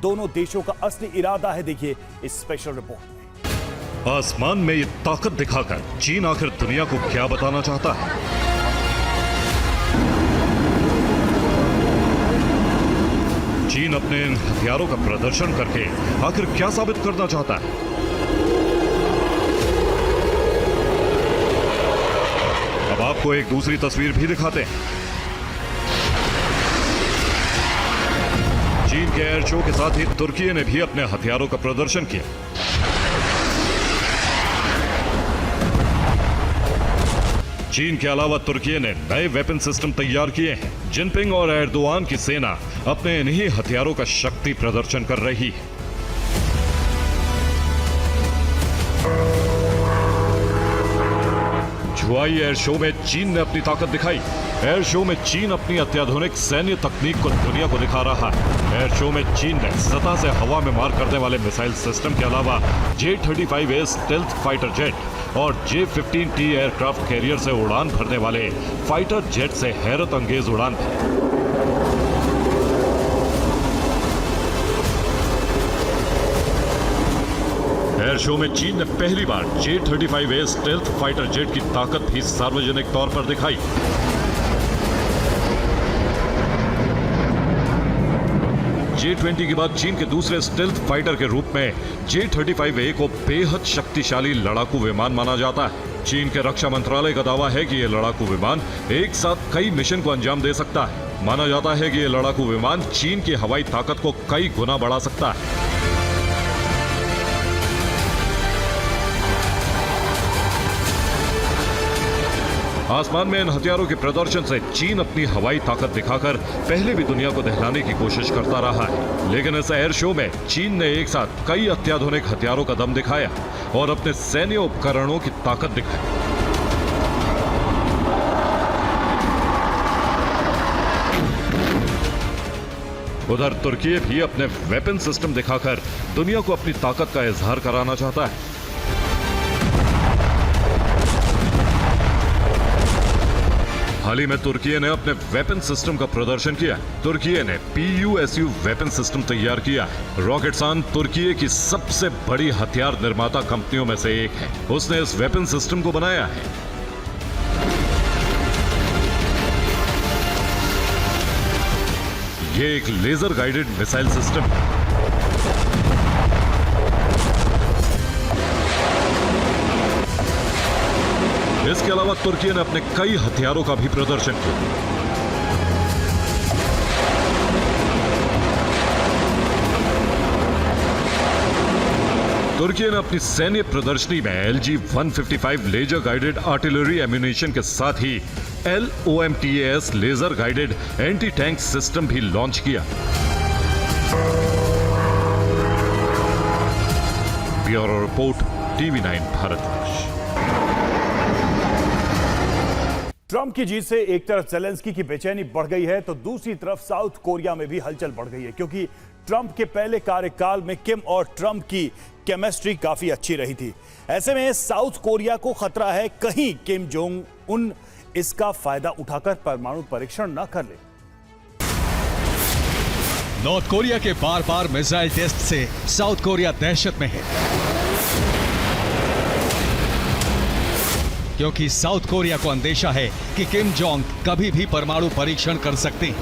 दोनों देशों का असली इरादा है, देखिए इस स्पेशल रिपोर्ट में। आसमान में ये ताकत दिखाकर चीन आखिर दुनिया को क्या बताना चाहता है? चीन अपने इन हथियारों का प्रदर्शन करके आखिर क्या साबित करना चाहता है? अब आपको एक दूसरी तस्वीर भी दिखाते हैं। चीन के एयर शो के साथ ही तुर्की ने भी अपने हथियारों का प्रदर्शन किया। चीन के अलावा तुर्की ने नए वेपन सिस्टम तैयार किए हैं। जिनपिंग और एर्दोआन की सेना अपने इन्हीं हथियारों का शक्ति प्रदर्शन कर रही है। हुआई एयर शो में चीन ने अपनी ताकत दिखाई। एयर शो में चीन अपनी अत्याधुनिक सैन्य तकनीक को दुनिया को दिखा रहा है। एयर शो में चीन ने सतह से हवा में मार करने वाले मिसाइल सिस्टम के अलावा J-35A स्टेल्थ फाइटर जेट और J-15T एयरक्राफ्ट कैरियर से उड़ान भरने वाले फाइटर जेट से हैरत अंगेज उड़ान भरी। एयर शो में चीन ने पहली बार J-35A स्टेल्थ फाइटर जेट की ताकत भी सार्वजनिक तौर पर दिखाई। J-20 के बाद चीन के दूसरे स्टेल्थ फाइटर के रूप में J-35A को बेहद शक्तिशाली लड़ाकू विमान माना जाता है। चीन के रक्षा मंत्रालय का दावा है कि यह लड़ाकू विमान एक साथ कई मिशन को अंजाम दे सकता है। माना जाता है कि यह लड़ाकू विमान चीन की हवाई ताकत को कई गुना बढ़ा सकता है। आसमान में इन हथियारों के प्रदर्शन से चीन अपनी हवाई ताकत दिखाकर पहले भी दुनिया को दहलाने की कोशिश करता रहा है, लेकिन इस एयर शो में चीन ने एक साथ कई अत्याधुनिक हथियारों का दम दिखाया और अपने सैन्य उपकरणों की ताकत दिखाई। उधर तुर्की भी अपने वेपन सिस्टम दिखाकर दुनिया को अपनी ताकत का इजहार कराना चाहता है। हाल ही में तुर्की ने अपने वेपन सिस्टम का प्रदर्शन किया। तुर्की ने PUSU वेपन सिस्टम तैयार किया है। रॉकेटसान तुर्की की सबसे बड़ी हथियार निर्माता कंपनियों में से एक है। उसने इस वेपन सिस्टम को बनाया है। ये एक लेजर गाइडेड मिसाइल सिस्टम है। इसके अलावा तुर्की ने अपने कई हथियारों का भी प्रदर्शन किया। तुर्की ने अपनी सैन्य प्रदर्शनी में LG-155 laser guided artillery ammunition के साथ ही LOMTAS laser guided anti tank system भी लॉन्च किया। Bureau report TV9 Bharatvarsh. Trump की जीत से एक तरफ जेलेंस्की की बेचैनी बढ़ गई है तो दूसरी तरफ साउथ कोरिया में भी हलचल बढ़ गई है, क्योंकि ट्रंप के पहले कार्यकाल में किम और ट्रंप की केमिस्ट्री काफी अच्छी रही थी। ऐसे में साउथ कोरिया को खतरा है कहीं किम जोंग उन इसका फायदा उठाकर परमाणु परीक्षण न कर ले। नॉर्थ कोरिया के बार बार मिसाइल टेस्ट से साउथ कोरिया दहशत में है, क्योंकि साउथ कोरिया को अंदेशा है कि किम जोंग कभी भी परमाणु परीक्षण कर सकते हैं।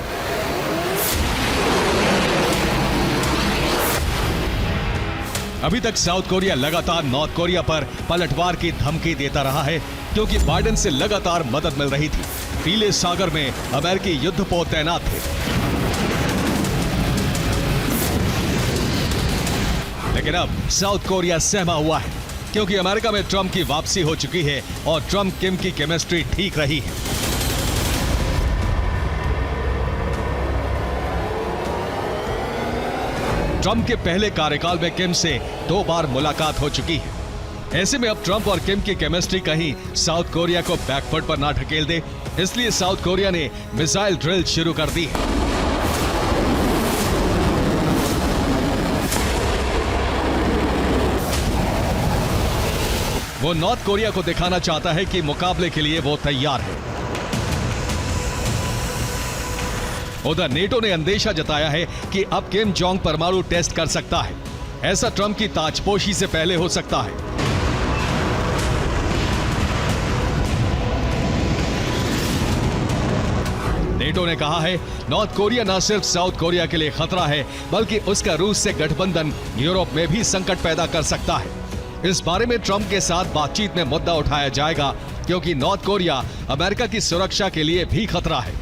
अभी तक साउथ कोरिया लगातार नॉर्थ कोरिया पर पलटवार की धमकी देता रहा है, क्योंकि बाइडेन से लगातार मदद मिल रही थी। पीले सागर में अमेरिकी युद्धपोत तैनात थे, लेकिन अब साउथ कोरिया सहमा हुआ है, क्योंकि अमेरिका में ट्रंप की वापसी हो चुकी है और ट्रंप किम की केमिस्ट्री ठीक रही है। ट्रंप के पहले कार्यकाल में किम से 2 बार मुलाकात हो चुकी है। ऐसे में अब ट्रंप और किम की केमिस्ट्री कहीं साउथ कोरिया को बैकफुट पर ना ढकेल दे, इसलिए साउथ कोरिया ने मिसाइल ड्रिल शुरू कर दी है। वो नॉर्थ कोरिया को दिखाना चाहता है कि मुकाबले के लिए वो तैयार है। उधर नेटो ने अंदेशा जताया है कि अब किम जोंग परमाणु टेस्ट कर सकता है। ऐसा ट्रंप की ताजपोशी से पहले हो सकता है। नेटो ने कहा है नॉर्थ कोरिया न सिर्फ साउथ कोरिया के लिए खतरा है, बल्कि उसका रूस से गठबंधन यूरोप में भी संकट पैदा कर सकता है। इस बारे में ट्रंप के साथ बातचीत में मुद्दा उठाया जाएगा, क्योंकि नॉर्थ कोरिया अमेरिका की सुरक्षा के लिए भी खतरा है।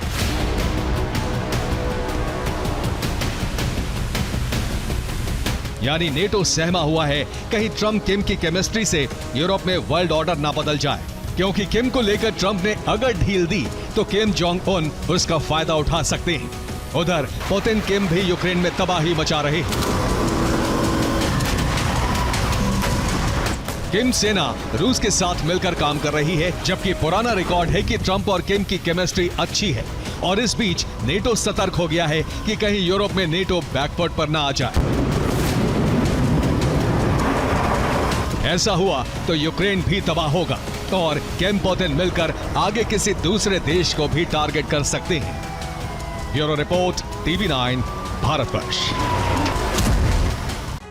यानी नेटो सहमा हुआ है कहीं ट्रंप किम की केमिस्ट्री से यूरोप में वर्ल्ड ऑर्डर ना बदल जाए, क्योंकि किम को लेकर ट्रंप ने अगर ढील दी तो किम जोंग उन उसका फायदा उठा सकते हैं। उधर पुतिन किम भी यूक्रेन में तबाही मचा रहे हैं। किम सेना रूस के साथ मिलकर काम कर रही है, जबकि पुराना रिकॉर्ड है कि ट्रंप और किम की केमिस्ट्री अच्छी है। और इस बीच नेटो सतर्क हो गया है कि कहीं यूरोप में नेटो बैकफुट पर ना आ जाए। ऐसा हुआ तो यूक्रेन भी तबाह होगा और किम पुतिन मिलकर आगे किसी दूसरे देश को भी टारगेट कर सकते हैं। Bureau report, TV9 Bharatvarsh.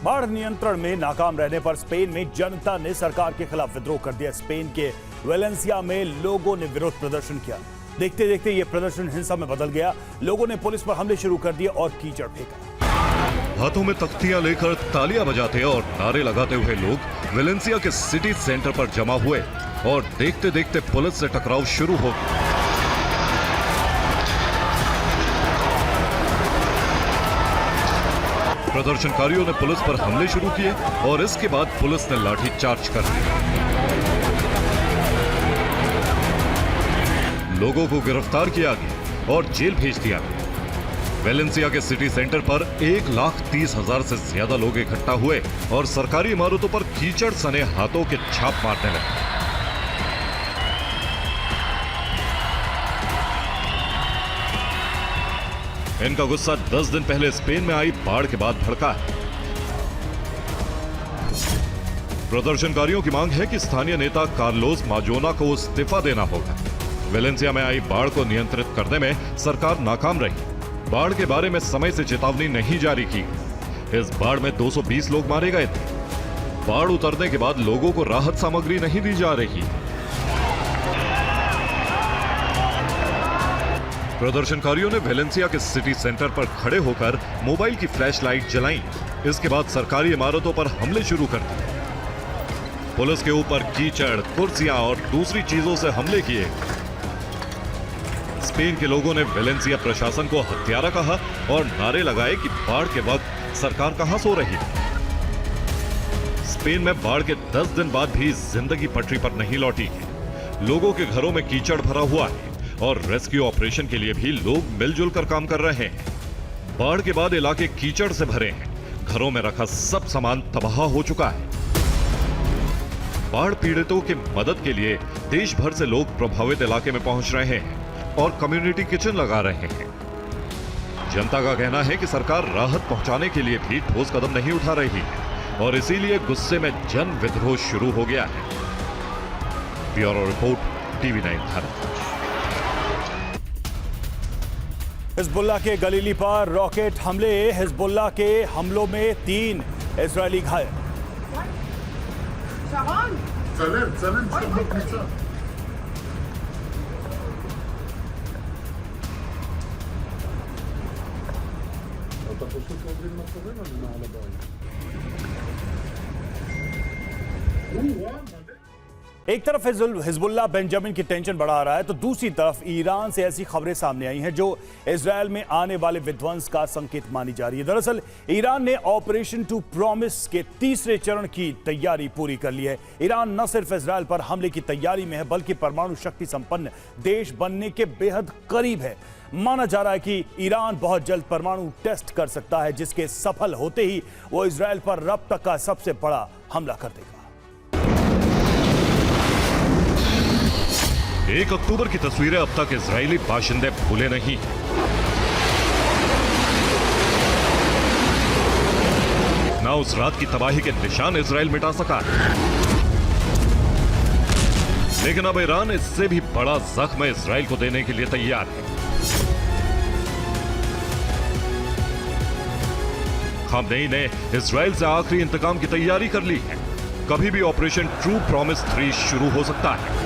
बाढ़ नियंत्रण में नाकाम रहने पर स्पेन में जनता ने सरकार के खिलाफ विद्रोह कर दिया। स्पेन के वेलेंसिया में लोगों ने विरोध प्रदर्शन किया। देखते देखते यह प्रदर्शन हिंसा में बदल गया। लोगों ने पुलिस पर हमले शुरू कर दिए और कीचड़ फेंका। हाथों में तख्तियां लेकर तालियां बजाते और नारे लगाते हुए लोग वेलेंसिया के सिटी सेंटर पर जमा हुए और देखते देखते पुलिस से टकराव शुरू हो गया। प्रदर्शनकारियों ने पुलिस पर हमले शुरू किए और इसके बाद पुलिस ने लाठीचार्ज कर दिया। लोगों को गिरफ्तार किया गया और जेल भेज दिया गया। वेलेंसिया के सिटी सेंटर पर 1,30,000 से ज्यादा लोग इकट्ठा हुए और सरकारी इमारतों पर कीचड़ सने हाथों के छाप मारने लगे। इनका गुस्सा 10 दिन पहले स्पेन में आई बाढ़ के बाद भड़का है। प्रदर्शनकारियों की मांग है कि स्थानीय नेता कार्लोस माजोना को इस्तीफा देना होगा। वेलेंसिया में आई बाढ़ को नियंत्रित करने में सरकार नाकाम रही। बाढ़ के बारे में समय से चेतावनी नहीं जारी की। इस बाढ़ में 220 लोग मारे गए थे। बाढ़ उतरने के बाद लोगों को राहत सामग्री नहीं दी जा रही। प्रदर्शनकारियों ने वेलेंसिया के सिटी सेंटर पर खड़े होकर मोबाइल की फ्लैशलाइट जलाई। इसके बाद सरकारी इमारतों पर हमले शुरू कर दिए। पुलिस के ऊपर कीचड़, कुर्सियां और दूसरी चीजों से हमले किए। स्पेन के लोगों ने वेलेंसिया प्रशासन को हत्यारा कहा और नारे लगाए कि बाढ़ के वक्त सरकार कहां सो रही है। स्पेन में बाढ़ के 10 दिन बाद भी जिंदगी पटरी पर नहीं लौटी है। लोगों के घरों में कीचड़ भरा हुआ है और रेस्क्यू ऑपरेशन के लिए भी लोग मिलजुल कर काम कर रहे हैं। बाढ़ के बाद इलाके कीचड़ से भरे हैं। घरों में रखा सब सामान तबाह हो चुका है। बाढ़ पीड़ितों की मदद के लिए देश भर से लोग प्रभावित इलाके में पहुंच रहे हैं और कम्युनिटी किचन लगा रहे हैं। जनता का कहना है कि सरकार राहत पहुंचाने के लिए भी ठोस कदम नहीं उठा रही है और इसीलिए गुस्से में जन विद्रोह शुरू हो गया है। Bureau report, TV9 Bharat. Hezbollah के गलीली पर रॉकेट हमले। हिजबुल्लाह के हमलों में 3 इजरायली घायल। एक तरफ हिजबुल्लाह बेंजामिन की टेंशन बढ़ा रहा है तो दूसरी तरफ ईरान से ऐसी खबरें सामने आई हैं जो इजरायल में आने वाले विध्वंस का संकेत मानी जा रही है। दरअसल ईरान ने ऑपरेशन टू प्रॉमिस के तीसरे चरण की तैयारी पूरी कर ली है। ईरान न सिर्फ इजरायल पर हमले की तैयारी में है बल्कि परमाणु शक्ति संपन्न देश बनने के बेहद करीब है। माना जा रहा है कि ईरान बहुत जल्द परमाणु टेस्ट कर सकता है जिसके सफल होते ही वो इजरायल पर अब तक का सबसे बड़ा हमला कर देगा। 1 अक्टूबर की तस्वीरें अब तक इजरायली बाशिंदे भूले नहीं। ना उस रात की तबाही के निशान इजरायल मिटा सका, लेकिन अब ईरान इससे भी बड़ा जख्म इजरायल को देने के लिए तैयार है। खामनेई ने इजरायल से आखिरी इंतकाम की तैयारी कर ली है। कभी भी ऑपरेशन ट्रू प्रॉमिस 3 शुरू हो सकता है,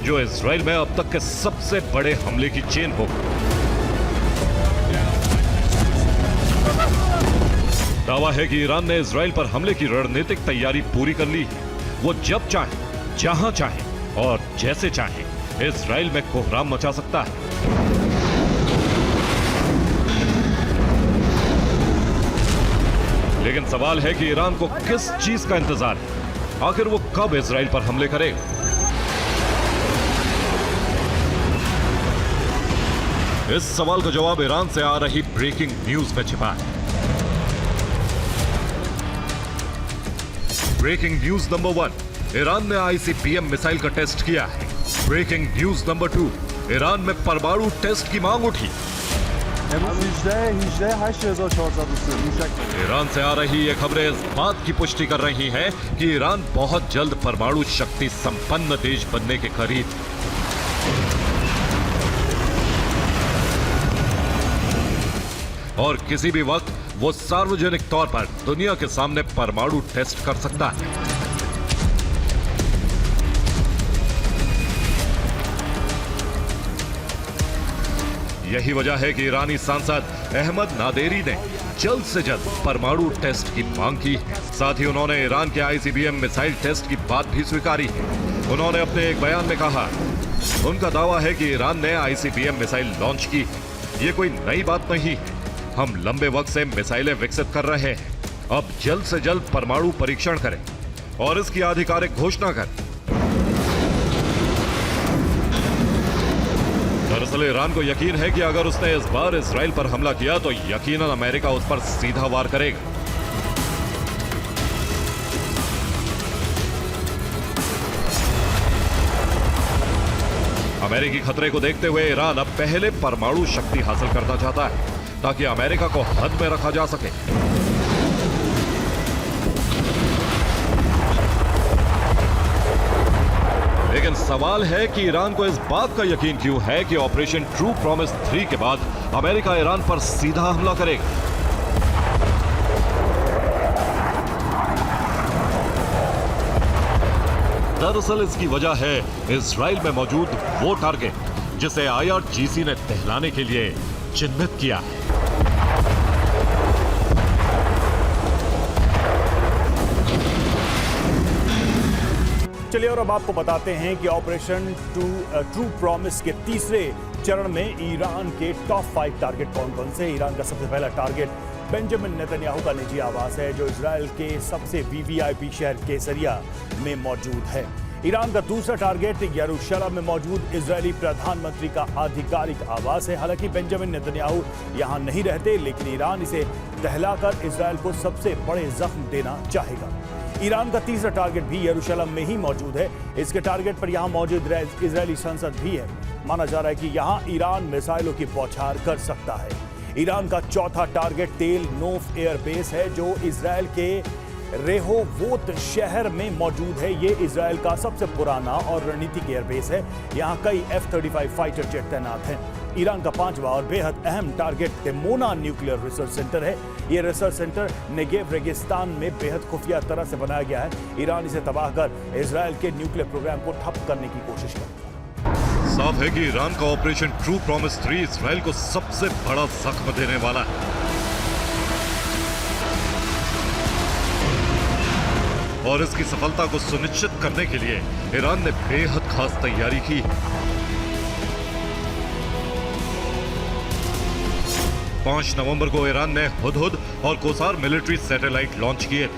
जो इजरायल में अब तक के सबसे बड़े हमले की चेन होगा। दावा है कि ईरान ने इजरायल पर हमले की रणनीतिक तैयारी पूरी कर ली है। वो जब चाहे, जहां चाहे और जैसे चाहे इजरायल में कोहराम मचा सकता है। लेकिन सवाल है कि ईरान को किस चीज का इंतजार है? आखिर वो कब इजरायल पर हमले करेगा? इस सवाल का जवाब ईरान से आ रही ब्रेकिंग न्यूज में छिपा है। ब्रेकिंग न्यूज नंबर 1, ईरान ने आईसीबीएम मिसाइल का टेस्ट किया है। ब्रेकिंग न्यूज नंबर 2, ईरान में परमाणु टेस्ट की मांग उठी। ईरान से आ रही ये खबरें इस बात की पुष्टि कर रही हैं कि ईरान बहुत जल्द परमाणु शक्ति संपन्न देश बनने के करीब। और किसी भी वक्त वो सार्वजनिक तौर पर दुनिया के सामने परमाणु टेस्ट कर सकता है। यही वजह है कि ईरानी सांसद अहमद नादेरी ने जल्द से जल्द परमाणु टेस्ट की मांग की है। साथ ही उन्होंने ईरान के आईसीबीएम मिसाइल टेस्ट की बात भी स्वीकारी है। उन्होंने अपने एक बयान में कहा, उनका दावा है कि ईरान ने आईसीबीएम मिसाइल लॉन्च की है। ये कोई नई बात नहीं है। हम लंबे वक्त से मिसाइलें विकसित कर रहे हैं। अब जल्द से जल्द परमाणु परीक्षण करें और इसकी आधिकारिक घोषणा करें। दरअसल ईरान को यकीन है कि अगर उसने इस बार इजराइल पर हमला किया तो यकीनन अमेरिका उस पर सीधा वार करेगा। अमेरिकी खतरे को देखते हुए ईरान अब पहले परमाणु शक्ति हासिल करना चाहता है ताकि अमेरिका को हद में रखा जा सके। लेकिन सवाल है कि ईरान को इस बात का यकीन क्यों है कि ऑपरेशन ट्रू प्रॉमिस 3 के बाद अमेरिका ईरान पर सीधा हमला करेगा। दरअसल इसकी वजह है इजराइल में मौजूद वो टारगेट जिसे IRGC ने टहलाने के लिए चिन्हित किया है। चलिए और अब आपको बताते हैं कि ऑपरेशन ट्रू प्रॉमिस के तीसरे चरण में ईरान के टॉप 5 टारगेट कौन कौन से। ईरान का सबसे पहला टारगेट बेंजामिन नेतन्याहू का निजी आवास है जो इजराइल के सबसे VVIP शहर केसरिया में मौजूद है। ईरान का दूसरा टारगेट यरूशलेम में मौजूद इजरायली प्रधानमंत्री का आधिकारिक आवास है। हालांकि बेंजामिन नेतन्याहू यहां नहीं रहते, लेकिन ईरान इसे टहलाकर इजराइल को सबसे बड़े जख्म देना चाहेगा। ईरान का तीसरा टारगेट भी यरूशलेम में ही मौजूद है। इसके टारगेट पर यहां मौजूद इजरायली संसद भी है। माना जा रहा है कि यहां ईरान मिसाइलों की बौछार कर सकता है। ईरान का चौथा टारगेट तेल नोफ एयरबेस है जो इजराइल के रेहोवोत शहर में मौजूद है। ये इजराइल का सबसे पुराना और रणनीतिक एयरबेस है। यहाँ कई F-35 फाइटर जेट तैनात हैं। ईरान का पांचवा और बेहद अहम target Dimona nuclear research centre है। ये रिसर्च सेंटर नेगेव रेगिस्तान में बेहद खुफिया तरह से बनाया गया है। ईरान इसे तबाह कर इजराइल के न्यूक्लियर प्रोग्राम को ठप करने की कोशिश करता है। साफ है कि ईरान का ऑपरेशन ट्रू प्रॉमिस 3 इजराइल को सबसे बड़ा जख्म देने वाला है। और इसकी सफलता को सुनिश्चित करने के लिए ईरान ने बेहद खास तैयारी की। 5 नवंबर को ईरान ने हुदहुद और कोसार मिलिट्री सैटेलाइट लॉन्च किए।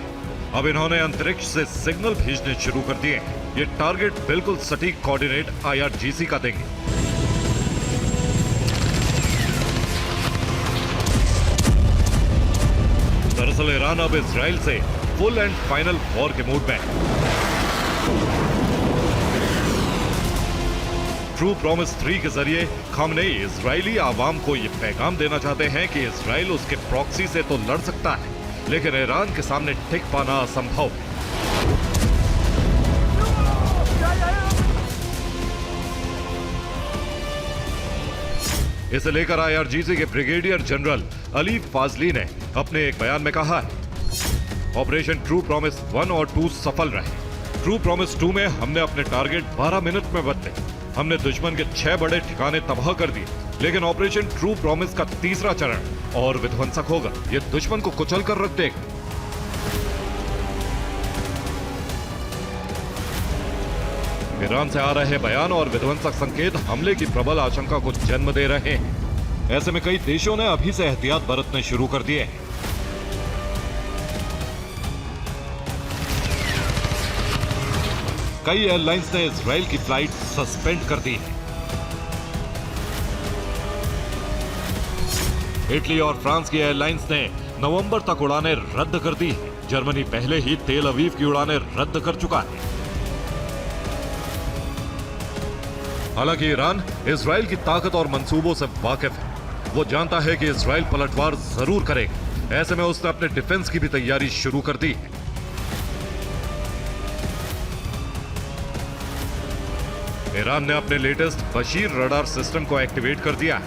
अब इन्होंने अंतरिक्ष से सिग्नल भेजने शुरू कर दिए। ये टारगेट बिल्कुल सटीक कोऑर्डिनेट IRGC का देंगे। दरअसल ईरान अब इजराइल से फुल एंड फाइनल वॉर के मूड में है। ट्रू प्रॉमिस 3 के जरिए खामनेई इजरायली आवाम को यह पैगाम देना चाहते हैं कि इजराइल उसके प्रॉक्सी से तो लड़ सकता है, लेकिन ईरान के सामने टिक पाना असंभव है। इसे लेकर IRGC के ब्रिगेडियर जनरल अली फाजली ने अपने एक बयान में कहा है, ऑपरेशन ट्रू प्रॉमिस 1 और 2 सफल रहे। ट्रू प्रॉमिस 2 में हमने अपने टारगेट 12 मिनट में बदले। हमने दुश्मन के 6 बड़े ठिकाने तबाह कर दिए। लेकिन ऑपरेशन ट्रू प्रॉमिस का तीसरा चरण और विध्वंसक होगा। ये दुश्मन को कुचल कर रख देगा। ईरान से आ रहे बयान और विध्वंसक संकेत हमले की प्रबल आशंका को जन्म दे रहे हैं। ऐसे में कई देशों ने अभी से एहतियात बरतने शुरू कर दिए हैं। कई एयरलाइंस ने इजराइल की फ्लाइट सस्पेंड कर दी है। इटली और फ्रांस की एयरलाइंस ने नवंबर तक उड़ानें रद्द कर दी है, जर्मनी पहले ही तेल अवीव की उड़ानें रद्द कर चुका है। हालांकि ईरान इजराइल की ताकत और मंसूबों से वाकिफ है। वो जानता है कि इजराइल पलटवार जरूर करेगा। ऐसे में उसने अपने डिफेंस की भी तैयारी शुरू कर दी है। ईरान ने अपने लेटेस्ट बशीर रडार सिस्टम को एक्टिवेट कर दिया है।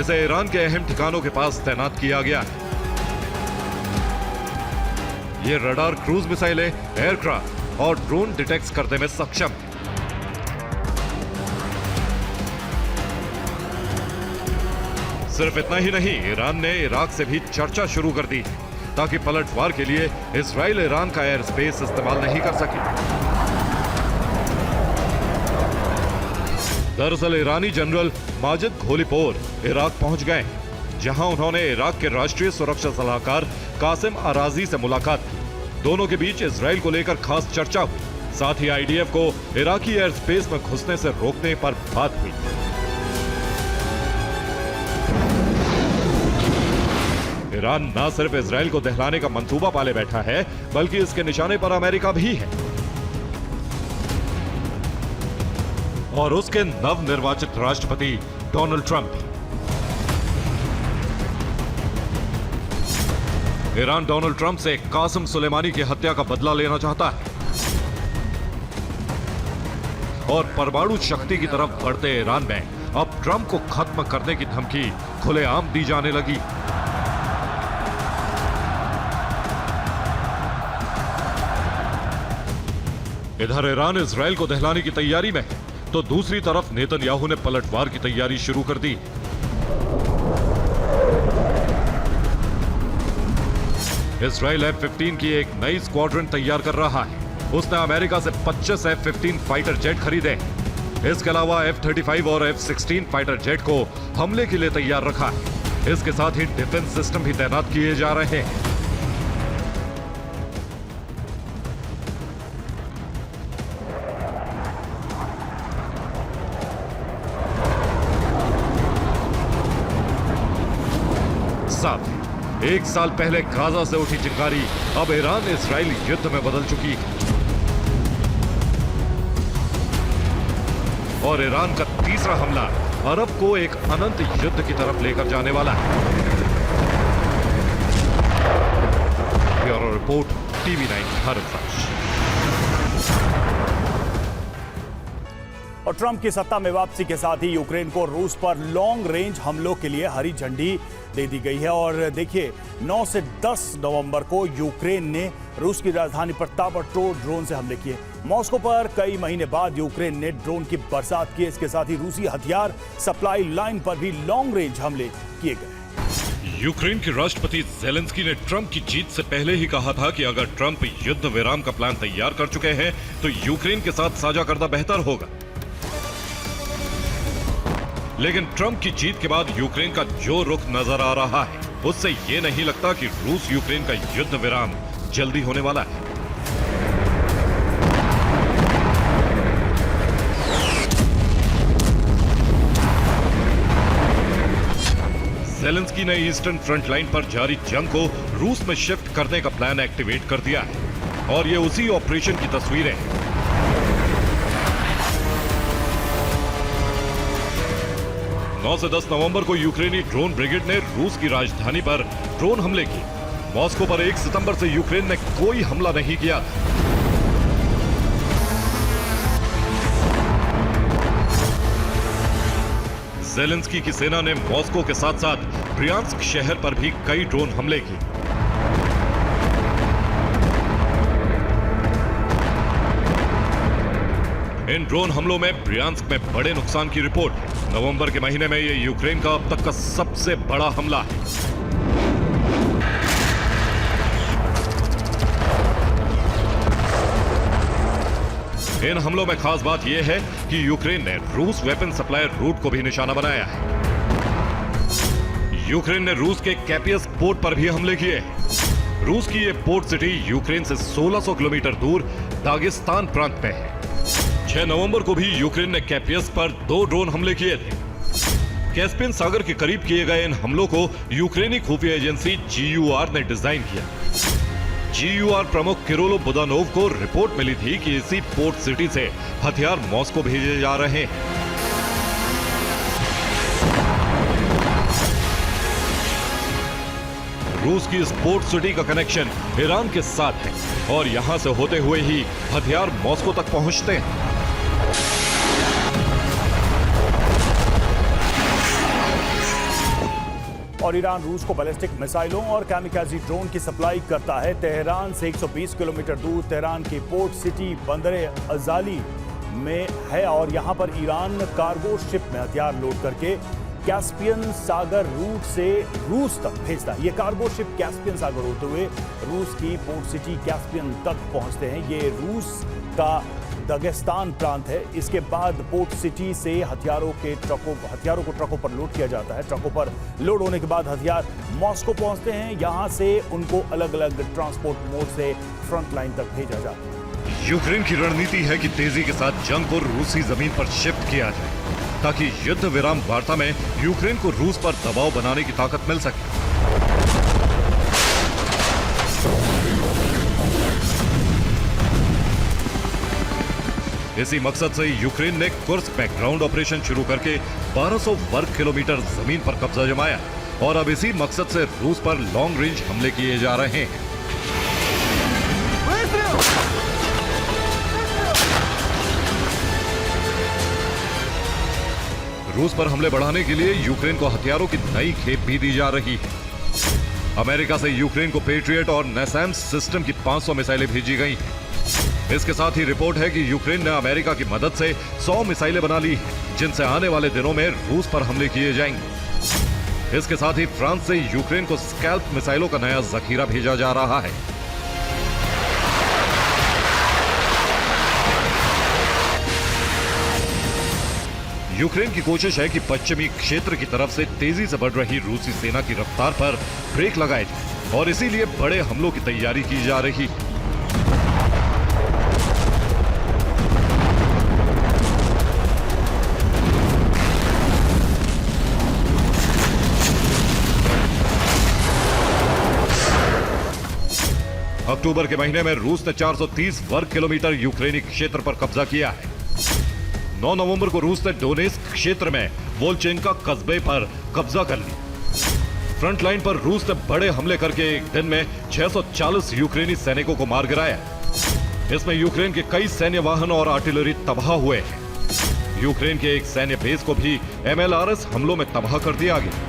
इसे ईरान के अहम ठिकानों के पास तैनात किया गया है। ये रडार क्रूज मिसाइलें, एयरक्राफ्ट और ड्रोन डिटेक्ट करने में सक्षम है। सिर्फ इतना ही नहीं, ईरान ने इराक से भी चर्चा शुरू कर दी है ताकि पलटवार के लिए इजराइल ईरान का एयर स्पेस इस्तेमाल नहीं कर सके। दरअसल ईरानी जनरल माजिद घोलीपोर इराक पहुंच गए, जहां उन्होंने इराक के राष्ट्रीय सुरक्षा सलाहकार कासिम अराजी से मुलाकात की। दोनों के बीच इजराइल को लेकर खास चर्चा हुई। साथ ही आईडीएफ को इराकी एयर स्पेस में घुसने से रोकने पर बात हुई। ईरान न सिर्फ इजराइल को दहलाने का मंसूबा पाले बैठा है, बल्कि इसके निशाने पर अमेरिका भी है और उसके नवनिर्वाचित राष्ट्रपति Donald Trump. Iran Donald Trump से कासिम सुलेमानी की हत्या का बदला लेना चाहता है और परमाणु शक्ति की तरफ बढ़ते ईरान में अब ट्रंप को खत्म करने की धमकी खुलेआम दी जाने लगी। इधर ईरान इजराइल को दहलाने की तैयारी में है, तो दूसरी तरफ नेतन्याहू ने पलटवार की तैयारी शुरू कर दी। इजराइल F-15 की एक नई स्क्वाड्रन तैयार कर रहा है। उसने अमेरिका से 25 F-15 फाइटर जेट खरीदे। इसके अलावा F-35 और F-16 फाइटर जेट को हमले के लिए तैयार रखा है। इसके साथ ही डिफेंस सिस्टम भी तैनात किए जा रहे हैं। एक साल पहले गाजा से उठी चिंगारी अब ईरान इजराइल युद्ध में बदल चुकी है और ईरान का तीसरा हमला अरब को एक अनंत युद्ध की तरफ लेकर जाने वाला है। Bureau report, TV9 Bharat. और ट्रंप की सत्ता में वापसी के साथ ही यूक्रेन को रूस पर लॉन्ग रेंज हमलों के लिए हरी झंडी दे दी गई है। और देखिए, 9 से 10 नवंबर को यूक्रेन ने रूस की राजधानी पर ताबड़तोड़ ड्रोन से हमले किए। मॉस्को पर कई महीने बाद यूक्रेन ने ड्रोन की बरसात की। इसके साथ ही रूसी हथियार सप्लाई लाइन पर भी लॉन्ग रेंज हमले किए गए। यूक्रेन के राष्ट्रपति ज़ेलेंस्की ने ट्रंप की जीत से पहले ही कहा था कि अगर ट्रंप युद्ध विराम का प्लान तैयार कर चुके हैं तो यूक्रेन के साथ साझा करना बेहतर होगा। लेकिन ट्रंप की जीत के बाद यूक्रेन का जो रुख नजर आ रहा है, उससे ये नहीं लगता कि रूस यूक्रेन का युद्ध विराम जल्दी होने वाला है। ज़ेलेंस्की ने ईस्टर्न फ्रंट लाइन पर जारी जंग को रूस में शिफ्ट करने का प्लान एक्टिवेट कर दिया है और ये उसी ऑपरेशन की तस्वीरें हैं। 9 से 10 नवंबर को यूक्रेनी ड्रोन ब्रिगेड ने रूस की राजधानी पर ड्रोन हमले किए। मॉस्को पर 1 सितंबर से यूक्रेन ने कोई हमला नहीं किया। ज़ेलेंस्की की सेना ने मॉस्को के साथ साथ ब्रियांस्क शहर पर भी कई ड्रोन हमले किए। इन ड्रोन हमलों में ब्रियांस्क में बड़े नुकसान की रिपोर्ट है। नवंबर के महीने में यह यूक्रेन का अब तक का सबसे बड़ा हमला है। इन हमलों में खास बात यह है कि यूक्रेन ने रूस वेपन सप्लायर रूट को भी निशाना बनाया है। यूक्रेन ने रूस के कैपियस पोर्ट पर भी हमले किए। रूस की यह पोर्ट सिटी यूक्रेन से 1600 किलोमीटर दूर दागिस्तान प्रांत में है। 6 नवंबर को भी यूक्रेन ने कैपियस पर 2 ड्रोन हमले किए थे। कैस्पियन सागर के करीब किए गए इन हमलों को यूक्रेनी खुफिया एजेंसी GUR ने डिजाइन किया। GUR प्रमुख किरिलो बुदानोव को रिपोर्ट मिली थी कि इसी पोर्ट सिटी से हथियार मॉस्को भेजे जा रहे हैं। रूस की इस पोर्ट सिटी का कनेक्शन ईरान के साथ है और यहां से होते हुए ही हथियार मॉस्को तक पहुंचते हैं। और ईरान रूस को बैलिस्टिक मिसाइलों और कैमिकाजी ड्रोन की सप्लाई करता है। तेहरान से 120 किलोमीटर दूर तेहरान की पोर्ट सिटी बंदरे अजाली में है और यहां पर ईरान कार्गो शिप में हथियार लोड करके कैस्पियन सागर रूट से रूस तक भेजता है। ये कार्गो शिप कैस्पियन सागर होते हुए रूस की पोर्ट सिटी कैस्पियन तक पहुंचते हैं। ये रूस का दागिस्तान प्रांत है। इसके बाद पोर्ट सिटी से हथियारों को ट्रकों पर लोड किया जाता है। ट्रकों पर लोड होने के बाद हथियार मॉस्को पहुंचते हैं। यहां से उनको अलग अलग ट्रांसपोर्ट मोड से फ्रंट लाइन तक भेजा जाता है। यूक्रेन की रणनीति है कि तेजी के साथ जंग को रूसी जमीन पर शिफ्ट किया जाए ताकि युद्ध विराम वार्ता में यूक्रेन को रूस पर दबाव बनाने की ताकत मिल सके। इसी मकसद से यूक्रेन ने कुर्स्क में ग्राउंड ऑपरेशन शुरू करके 1200 वर्ग किलोमीटर जमीन पर कब्जा जमाया और अब इसी मकसद से रूस पर लॉन्ग रेंज हमले किए जा रहे हैं। रूस पर हमले बढ़ाने के लिए यूक्रेन को हथियारों की नई खेप भी दी जा रही है। अमेरिका से यूक्रेन को पेट्रियट और नैसैम्स सिस्टम की 500 मिसाइलें भेजी गई हैं। इसके साथ ही रिपोर्ट है कि यूक्रेन ने अमेरिका की मदद से 100 मिसाइलें बना ली हैं, जिनसे आने वाले दिनों में रूस पर हमले किए जाएंगे। इसके साथ ही फ्रांस से यूक्रेन को स्कैल्प मिसाइलों का नया जखीरा भेजा जा रहा है। यूक्रेन की कोशिश है कि पश्चिमी क्षेत्र की तरफ से तेजी से बढ़ रही रूसी सेना की रफ्तार पर ब्रेक लगाए जाए और इसीलिए बड़े हमलों की तैयारी की जा रही है। अक्टूबर के महीने में रूस ने 430 वर्ग किलोमीटर यूक्रेनी क्षेत्र पर कब्जा किया है। 9 नवंबर को रूस ने डोनेस्क क्षेत्र में वोल्चेंका कस्बे पर कब्जा कर लिया। फ्रंट लाइन पर रूस ने बड़े हमले करके एक दिन में 640 यूक्रेनी सैनिकों को मार गिराया। इसमें यूक्रेन के कई सैन्य वाहन और आर्टिलरी तबाह हुए हैं। यूक्रेन के एक सैन्य बेस को भी MLRS हमलों में तबाह कर दिया गया।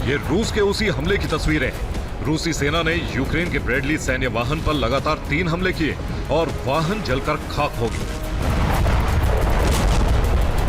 ये रूस के उसी हमले की तस्वीरें हैं। रूसी सेना ने यूक्रेन के ब्रैडली सैन्य वाहन पर लगातार 3 हमले किए और वाहन जलकर खाक हो गए।